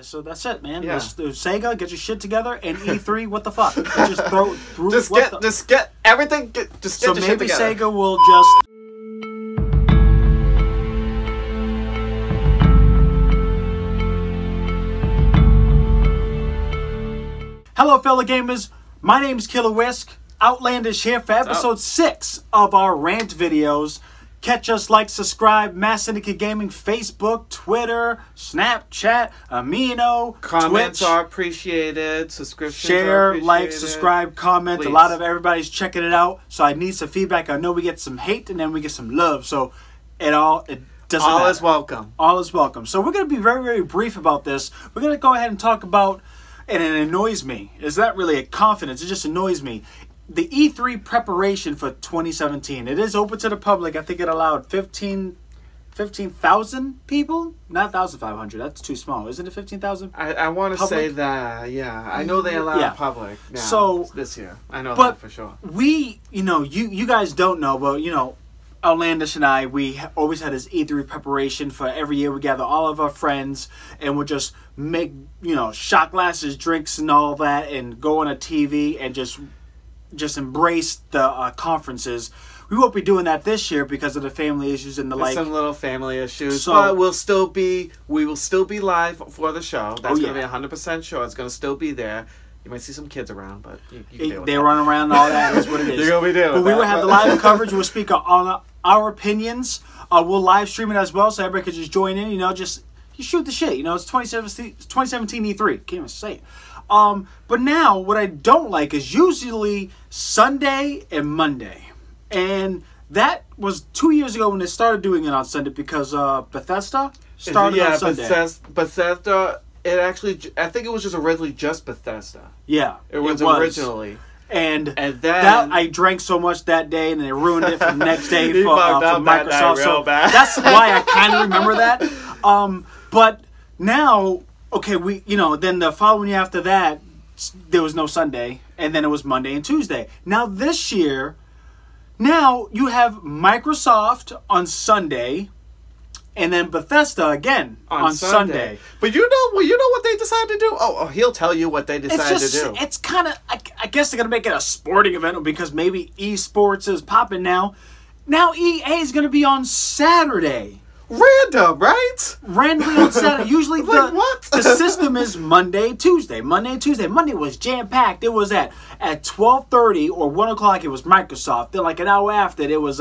So that's it, man. Yeah. Sega, get your shit together, and E3, what the fuck? Just get everything. Just get so your maybe shit together. Sega will just. Hello, fellow gamers. My name's Killer Whisk. Outlandish here for episode 6 of our rant videos. Catch us, like, subscribe, Mass Syndicate Gaming, Facebook, Twitter, Snapchat, Amino, Comments Twitch. are appreciated. Subscriptions are Share, appreciated. like, subscribe, comment. Please. A lot of everybody's checking it out. So I need some feedback. I know we get some hate and then we get some love. So it doesn't matter. All is welcome. All is welcome. So we're going to be very, very brief about this. We're going to go ahead and talk about, and it annoys me. It's not really a confidence. It just annoys me. The E3 preparation for 2017. It is open to the public. I think it allowed 15,000 people? Not 1,500. That's too small. Isn't it 15,000? I want to say that, yeah. I know they allow public now, so, this year. I know but that for sure. We, you guys don't know, but, Outlandish and I, we always had this E3 preparation for every year. We gather all of our friends and we'll just make, shot glasses, drinks and all that and go on a TV and just embrace the conferences. We won't be doing that this year because of the family issues and the There's like. some little family issues, so, but we will still be live for the show. That's going to be 100% sure. It's going to still be there. You might see some kids around, but you can deal with they that. run around and all that. Is what it is. You're going to be doing But we will have the live coverage. We'll speak on our opinions. We'll live stream it as well, so everybody can just join in. You shoot the shit. It's 2017 E3. Can't even say it. But now, what I don't like is usually Sunday and Monday. And that was 2 years ago when they started doing it on Sunday because Bethesda started on Sunday. Bethesda, I think it was just originally just Bethesda. Yeah. It was originally. And then that I drank so much that day, and they ruined it for the next day for Microsoft. So bad. That's why I kind of remember that. But now, okay, then the following year after that, there was no Sunday, and then it was Monday and Tuesday. Now this year, you have Microsoft on Sunday, and then Bethesda again on Sunday. But you know what they decided to do? Oh, he'll tell you what they decided to do. It's kind of, I guess they're going to make it a sporting event because maybe esports is popping now. Now EA is going to be on Saturday. Random, right? Randomly on Saturday. Usually the system is Monday, Tuesday. Monday was jam-packed. It was at 12:30 or 1 o'clock it was Microsoft. Then like an hour after it was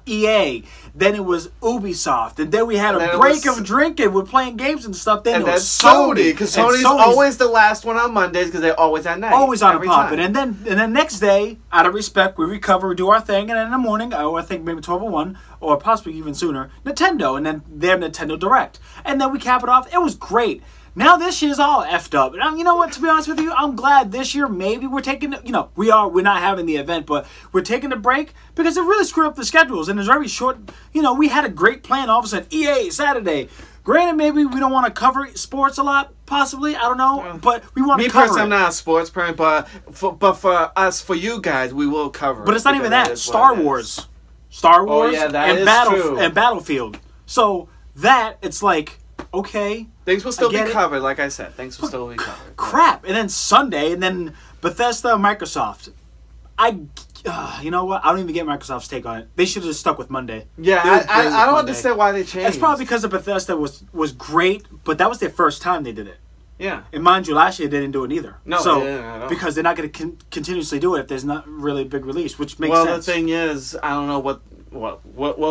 EA. Then it was Ubisoft. And then we had a break of drinking. We're playing games and stuff. Then it was Sony. Because Sony's always the last one on Mondays because they're always at night. Always on a poppin'. And then next day, out of respect, we recover, we do our thing. And then in the morning, I think maybe 12 or 1, or possibly even sooner, Nintendo. And then their Nintendo Direct. And then we cap it off. It was great. Now this year's all effed up. And you know what, to be honest with you, I'm glad this year maybe we're taking, we're not having the event, but we're taking a break because it really screwed up the schedules. And it's very short, we had a great plan. All of a sudden, EA, Saturday. Granted, maybe we don't want to cover sports a lot, possibly. I don't know. But we want to cover it. Me personally, I'm not a sports parent, but for us, for you guys, we will cover it. But it's not even that. Star Wars. And Battlefield. So that, it's like, okay. Things will still be covered, like I said. Things will still be covered. Crap. And then Sunday, and then Bethesda, Microsoft. You know what? I don't even get Microsoft's take on it. They should have just stuck with Monday. Yeah, I don't understand why they changed. It's probably because the Bethesda was great, but that was their first time they did it. Yeah. And mind you, last year they didn't do it either. No, so, they didn't at all. Because they're not going to continuously do it if there's not really a big release, which makes sense. Well, the thing is, I don't know what we'll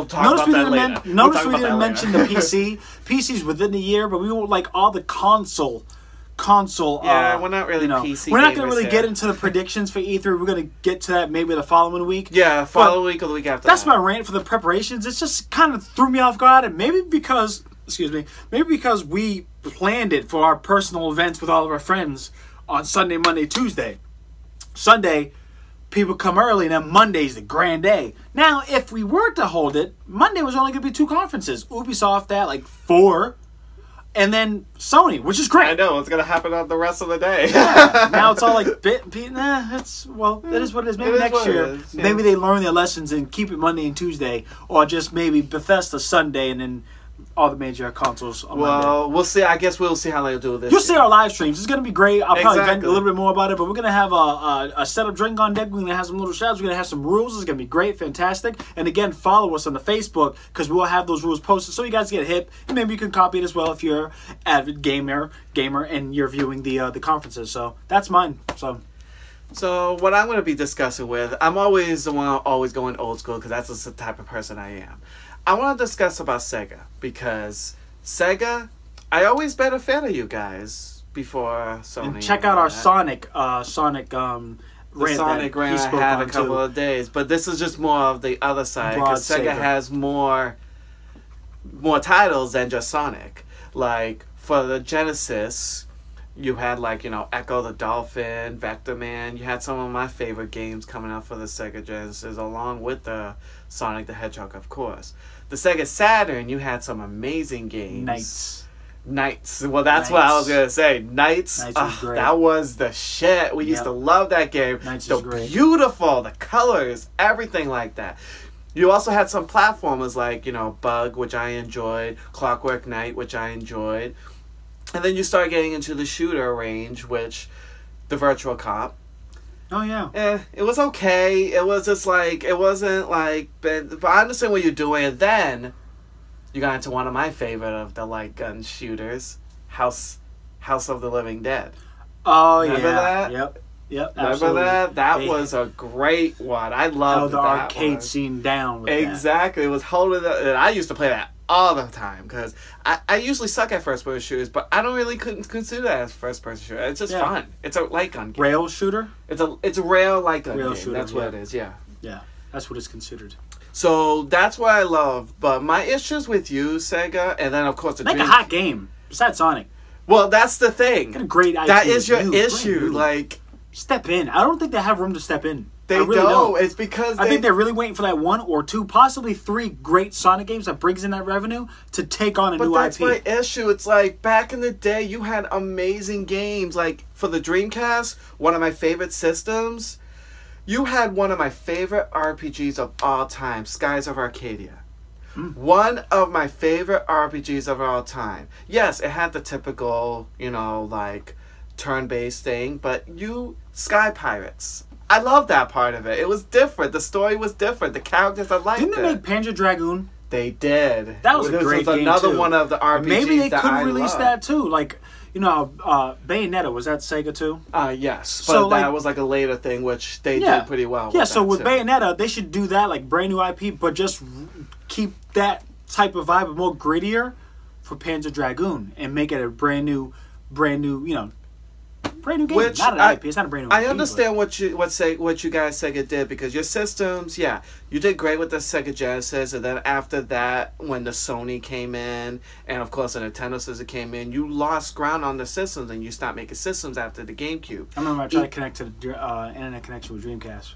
talk about that later. Notice we didn't mention the PC. PC's within the year, but we were like all the console. Yeah, we're not really PC. We're not going to really get into the predictions for E3. We're going to get to that maybe the following week. Yeah, following week or the week after. That's my rant for the preparations. It just kind of threw me off guard, and maybe because we planned it for our personal events with all of our friends on Sunday, Monday, Tuesday. Sunday, people come early, and then Monday's the grand day. Now, if we were to hold it, Monday was only going to be 2 conferences. Ubisoft at like 4, and then Sony, which is great. I know, it's going to happen on the rest of the day. Yeah. Now it's all like, it is what it is. Maybe next year, maybe they learn their lessons and keep it Monday and Tuesday, or just maybe Bethesda Sunday, and then all the major consoles on Well, Monday. we'll see. I guess we'll see how they do this. You'll see our live streams. It's going to be great. I'll probably vent Exactly. a little bit more about it, but we're going to have a setup drink on deck. We're going to have some little shots. We're going to have some rules. It's going to be great, fantastic. And again, follow us on the Facebook because we'll have those rules posted so you guys get hip. And maybe you can copy it as well if you're an avid gamer and you're viewing the conferences. So that's mine. So what I'm going to be discussing with, I'm always the one always going old school because that's just the type of person I am. I want to discuss about Sega because Sega, I always been a fan of you guys before Sony. And check out our Sonic the Sonic rant I had a couple of days, but this is just more of the other side because Sega has more titles than just Sonic. Like for the Genesis, you had like Echo the Dolphin, Vector Man. You had some of my favorite games coming out for the Sega Genesis, along with the Sonic the Hedgehog, of course. The Sega Saturn, you had some amazing games. Knights. Well, that's what I was gonna say. Knights. That was the shit. We used to love that game. Knights is great. Beautiful, the colors, everything like that. You also had some platformers like Bug, which I enjoyed, Clockwork Knight, which I enjoyed, and then you start getting into the shooter range, which the Virtual Cop. Oh yeah. It was okay. It was just like it wasn't like, but I understand what you're doing. And then you got into one of my favorite of the light gun shooters, House of the Living Dead. Oh Remember that? Yep. Remember Absolutely. that? That was a great one. I loved the that arcade one. scene down. With Exactly. It was holding up. And I used to play that all the time because I usually suck at first person shooters, but I don't really consider that as first person shooter. It's just fun. It's a light gun game. Rail shooter. It's a rail light gun game. Shooter, That's what it is. Yeah. Yeah, that's what it's considered. So that's what I love. But my issues with you, Sega, and then of course the Make a hot game besides Sonic. Well, that's the thing. Get a great IP. That is your issue. Like, step in. I don't think they have room to step in. They really don't. It's because I think they're really waiting for that 1 or 2, possibly 3 great Sonic games that brings in that revenue to take on a new IP. But that's my issue. It's like back in the day, you had amazing games. Like for the Dreamcast, one of my favorite systems. You had one of my favorite RPGs of all time, Skies of Arcadia. One of my favorite RPGs of all time. Yes, it had the typical, like turn-based thing, but Sky Pirates. I love that part of it. It was different. The story was different. The characters, I liked it. Didn't they make Panzer Dragoon? They did. That was a great game, another too. one of the RPGs Maybe they that could I release loved. that too. Like, Bayonetta, was that Sega too? Yes. But So, that was like a later thing, which they did pretty well. Yeah, so with too. Bayonetta, they should do that, like brand new IP, but just keep that type of vibe, more grittier for Panzer Dragoon and make it a brand new, brand new game. Which not an IP. It's not a brand new IP. I understand what you guys Sega did because your systems, you did great with the Sega Genesis, and then after that, when the Sony came in, and of course the Nintendo system came in, you lost ground on the systems, and you stopped making systems after the GameCube. I remember I tried to connect to the internet connection with Dreamcast.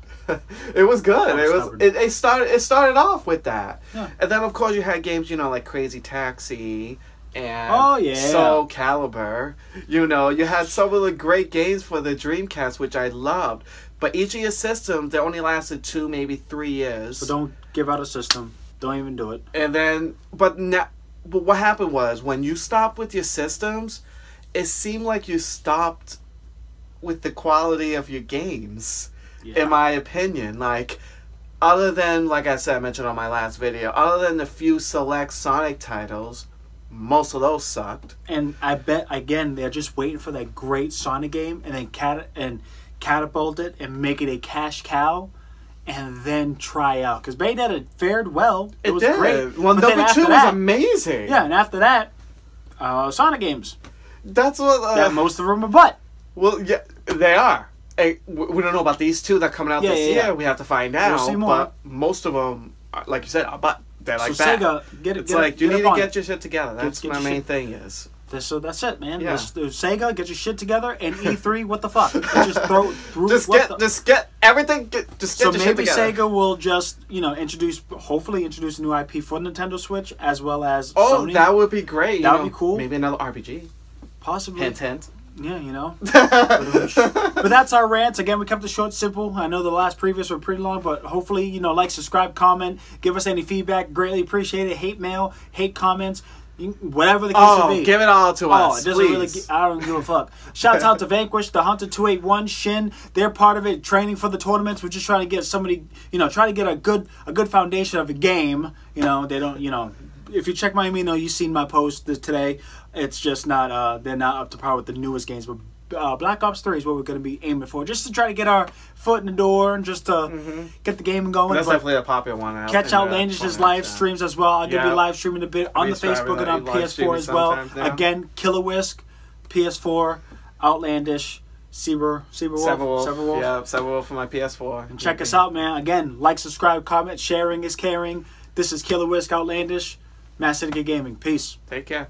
It was good. It started off with that, Yeah. and then of course you had games like Crazy Taxi. And Soul Calibur. You had some of the great games for the Dreamcast, which I loved. But each of your systems, they only lasted 2, maybe 3 years. So don't give out a system. Don't even do it. And then, but what happened was, when you stopped with your systems, it seemed like you stopped with the quality of your games, in my opinion. Like, other than, like I said, I mentioned on my last video, other than the few select Sonic titles, most of those sucked. And I bet, again, they're just waiting for that great Sonic game and then catapult it and make it a cash cow and then try out. Because Bayonetta fared well. It was did. great. Well, number 2 was amazing. Yeah, and after that, Sonic games. That's what... that most of them are butt. Well, yeah, they are. Hey, we don't know about these 2 that are coming out this year. We have to find out. We'll see more. But most of them, like you said, are butt. They're like so that. Sega, you need to get your shit together. That's get my your main shit. thing is. So that's it, man. Yeah. Sega, get your shit together, and E3, what the fuck? Just through. Just get everything. Just get your shit together. So maybe Sega will just hopefully introduce a new IP for Nintendo Switch as well as Oh, Sony. that would be great. That would be cool. Maybe another RPG. Possibly. Hint, hint. Yeah, you know. But that's our rants. Again, we kept it short, simple. I know the last previous were pretty long, but hopefully, you know, like, subscribe, comment, give us any feedback. Greatly appreciate it. Hate mail, hate comments, whatever the case may be. Give it all to us. It doesn't really. I don't give a fuck. Shouts out to Vanquish, the Hunter 281, Shin. They're part of it. Training for the tournaments. We're just trying to get somebody, you know, try to get a good foundation of a game. You know, they don't. You know, if you check my Amino, you've seen my post today. It's just not. They're not up to par with the newest games, but. Black Ops 3 is what we're going to be aiming for, just to try to get our foot in the door and just to get the game going. That's definitely a popular one. Catch Outlandish's live streams as well. I'm going to be live streaming a bit on the Facebook and on PS4 as well. Again, Killer Whisk, PS4, Outlandish, Severwolf. Yeah, Severwolf for my PS4. And check us out, man. Again, like, subscribe, comment, sharing is caring. This is Killer Whisk, Outlandish, Mass Syndicate Gaming. Peace. Take care.